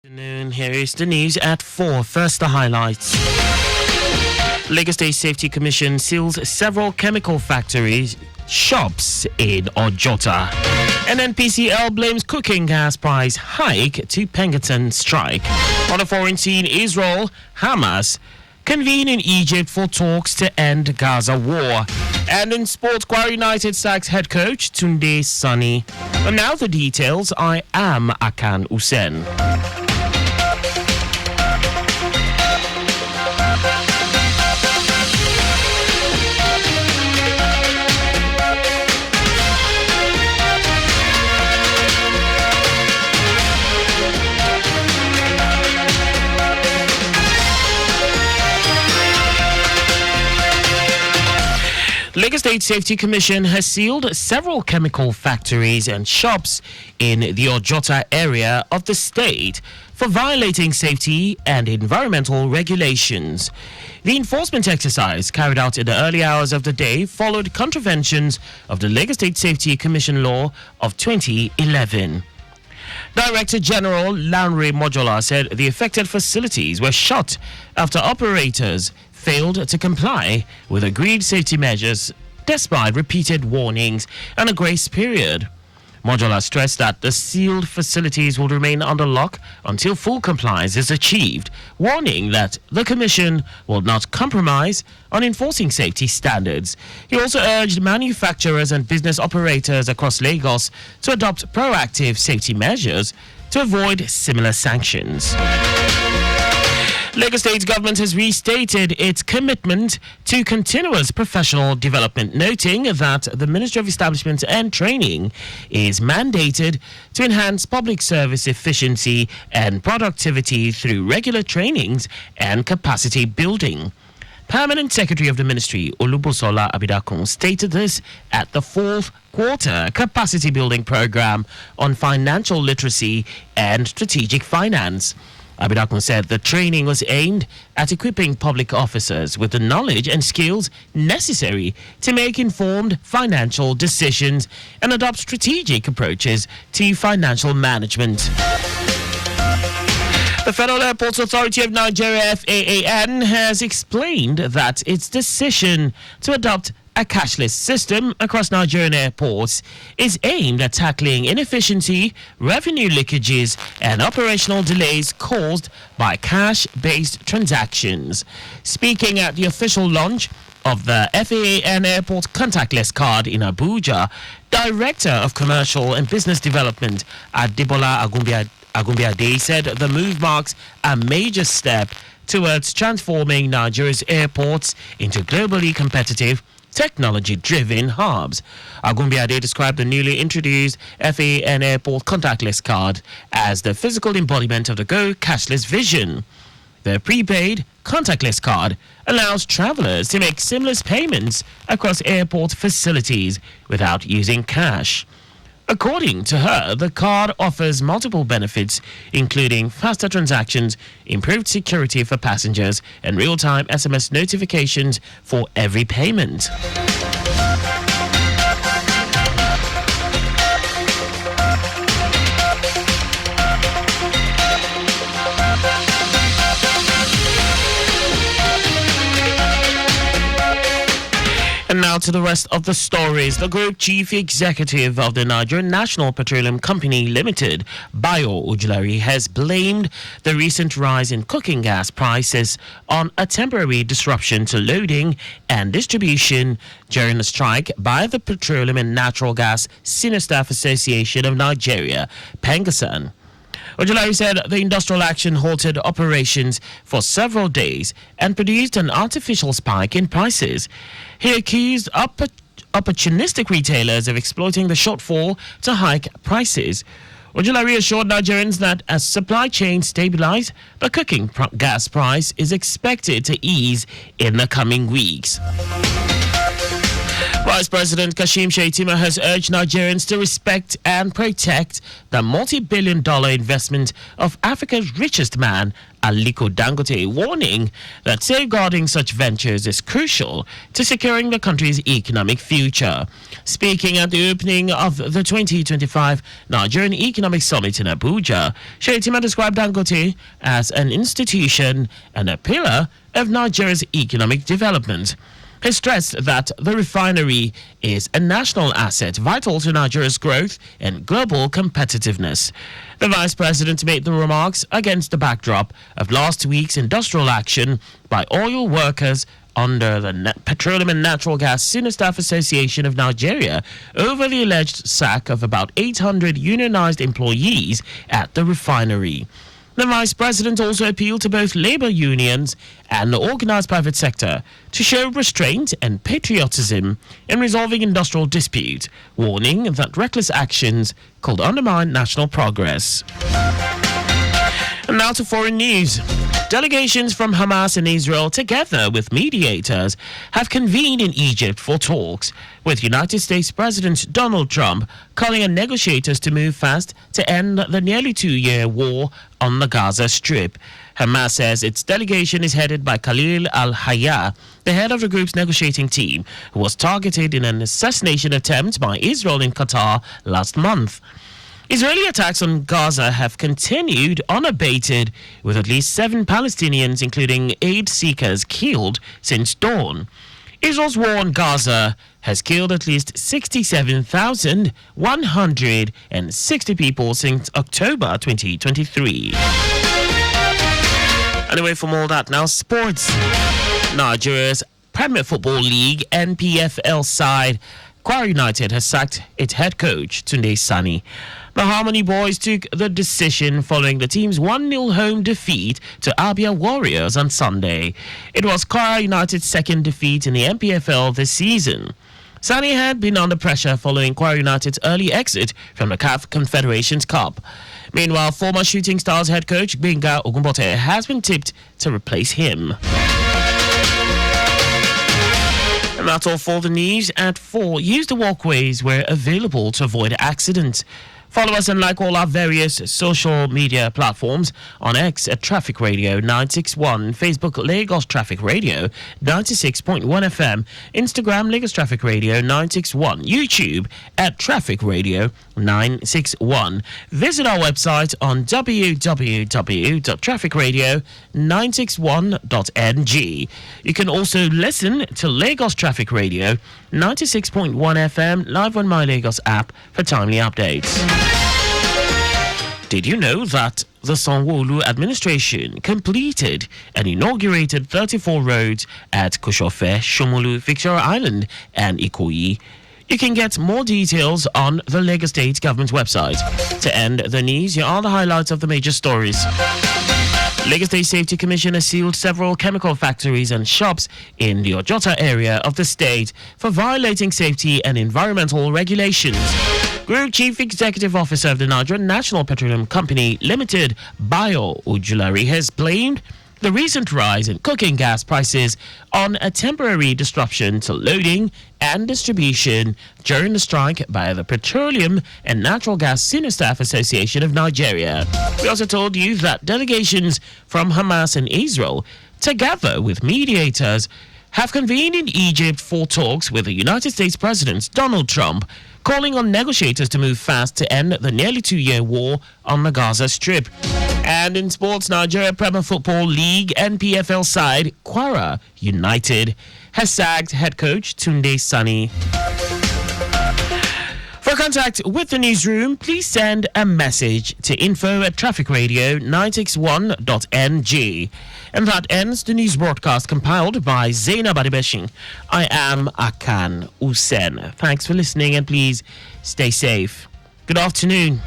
Afternoon. Here is the news at 4. First, the highlights. Lagos State Safety Commission seals several chemical factories, shops in Ojota. And NPCL blames cooking gas price hike to Pinkerton strike. On the foreign scene, Israel, Hamas convene in Egypt for talks to end Gaza war. And in sports, Kwara United sacks head coach Tunde Sani. And now the details. I am Akan Usen. Lagos State Safety Commission has sealed several chemical factories and shops in the Ojota area of the state for violating safety and environmental regulations. The enforcement exercise, carried out in the early hours of the day, followed contraventions of the Lagos State Safety Commission law of 2011. Director General Lanre Mojola said the affected facilities were shut after operators failed to comply with agreed safety measures despite repeated warnings and a grace period. Mojola stressed that the sealed facilities will remain under lock until full compliance is achieved, warning that the Commission will not compromise on enforcing safety standards. He also urged manufacturers and business operators across Lagos to adopt proactive safety measures to avoid similar sanctions. Lagos State government has restated its commitment to continuous professional development, noting that the Ministry of Establishment and Training is mandated to enhance public service efficiency and productivity through regular trainings and capacity building. Permanent Secretary of the Ministry, Olubusola Abidakun, stated this at the fourth quarter capacity building program on financial literacy and strategic finance. Abidakun said the training was aimed at equipping public officers with the knowledge and skills necessary to make informed financial decisions and adopt strategic approaches to financial management. The Federal Airports Authority of Nigeria, FAAN, has explained that its decision to adopt a cashless system across Nigerian airports is aimed at tackling inefficiency, revenue leakages, and operational delays caused by cash-based transactions. Speaking at the official launch of the FAAN Airport contactless card in Abuja, Director of Commercial and Business Development Adebola Agumbiade said the move marks a major step towards transforming Nigeria's airports into globally competitive, technology-driven hubs. Agumbiade described the newly introduced FAAN Airport contactless card as the physical embodiment of the Go Cashless vision. The prepaid contactless card allows travelers to make seamless payments across airport facilities without using cash. According to her, the card offers multiple benefits, including faster transactions, improved security for passengers, and real-time SMS notifications for every payment. And now to the rest of the stories. The group chief executive of the Nigerian National Petroleum Company Limited, Bayo Ojulari, has blamed the recent rise in cooking gas prices on a temporary disruption to loading and distribution during a strike by the Petroleum and Natural Gas Senior Staff Association of Nigeria, Pengasan. Ojulari said the industrial action halted operations for several days and produced an artificial spike in prices. He accused opportunistic retailers of exploiting the shortfall to hike prices. Ojulari assured Nigerians that as supply chains stabilize, the cooking gas price is expected to ease in the coming weeks. Vice President Kashim Shettima has urged Nigerians to respect and protect the multi-billion-dollar investment of Africa's richest man, Aliko Dangote, warning that safeguarding such ventures is crucial to securing the country's economic future. Speaking at the opening of the 2025 Nigerian Economic Summit in Abuja, Shettima described Dangote as an institution and a pillar of Nigeria's economic development. He stressed that the refinery is a national asset vital to Nigeria's growth and global competitiveness. The vice president made the remarks against the backdrop of last week's industrial action by oil workers under the Petroleum and Natural Gas Senior Staff Association of Nigeria over the alleged sack of about 800 unionized employees at the refinery. The vice president also appealed to both labor unions and the organized private sector to show restraint and patriotism in resolving industrial disputes, warning that reckless actions could undermine national progress. And now to foreign news. Delegations from Hamas and Israel, together with mediators, have convened in Egypt for talks, with United States President Donald Trump calling on negotiators to move fast to end the nearly 2-year war on the Gaza Strip. Hamas says its delegation is headed by Khalil al-Hayya, the head of the group's negotiating team, who was targeted in an assassination attempt by Israel in Qatar last month. Israeli attacks on Gaza have continued unabated, with at least 7 Palestinians, including aid seekers, killed since dawn. Israel's war on Gaza has killed at least 67,160 people since October 2023. Anyway, from all that, now sports. Nigeria's Premier Football League NPFL side Kwara United has sacked its head coach, Tunde Sani. The Harmony Boys took the decision following the team's 1-0 home defeat to Abia Warriors on Sunday. It was Kwara United's second defeat in the NPFL this season. Sani had been under pressure following Kwara United's early exit from the CAF Confederations Cup. Meanwhile, former Shooting Stars head coach Gbenga Ogunbote has been tipped to replace him. And that's all for the news at 4. Use the walkways where available to avoid accidents. Follow us and like all our various social media platforms on X at Traffic Radio 961, Facebook Lagos Traffic Radio 96.1 FM, Instagram Lagos Traffic Radio 961, YouTube at Traffic Radio 961. Visit our website on www.trafficradio961.ng. You can also listen to Lagos Traffic Radio 96.1 FM live on My Lagos app for timely updates. Did you know that the Sanwo-Olu administration completed and inaugurated 34 roads at Koshofe, Shomolu, Victoria Island and Ikoyi? You can get more details on the Lagos State government website. To end the news, here are the highlights of the major stories. Lagos State Safety Commission has sealed several chemical factories and shops in the Ojota area of the state for violating safety and environmental regulations. Group Chief Executive Officer of the Nigerian National Petroleum Company Limited, Bayo Ojulari, has blamed the recent rise in cooking gas prices on a temporary disruption to loading and distribution during the strike by the Petroleum and Natural Gas Senior Staff Association of Nigeria. We also told you that delegations from Hamas and Israel, together with mediators, have convened in Egypt for talks with the United States President Donald Trump, calling on negotiators to move fast to end the nearly 2-year war on the Gaza Strip. And in sports, Nigeria Premier Football League NPFL side Kwara United has sacked head coach Tunde Sani. For contact with the newsroom, please send a message to info@trafficradio961.ng. And that ends the news broadcast compiled by Zainab Adibeshin. I am Akan Usen. Thanks for listening and please stay safe. Good afternoon.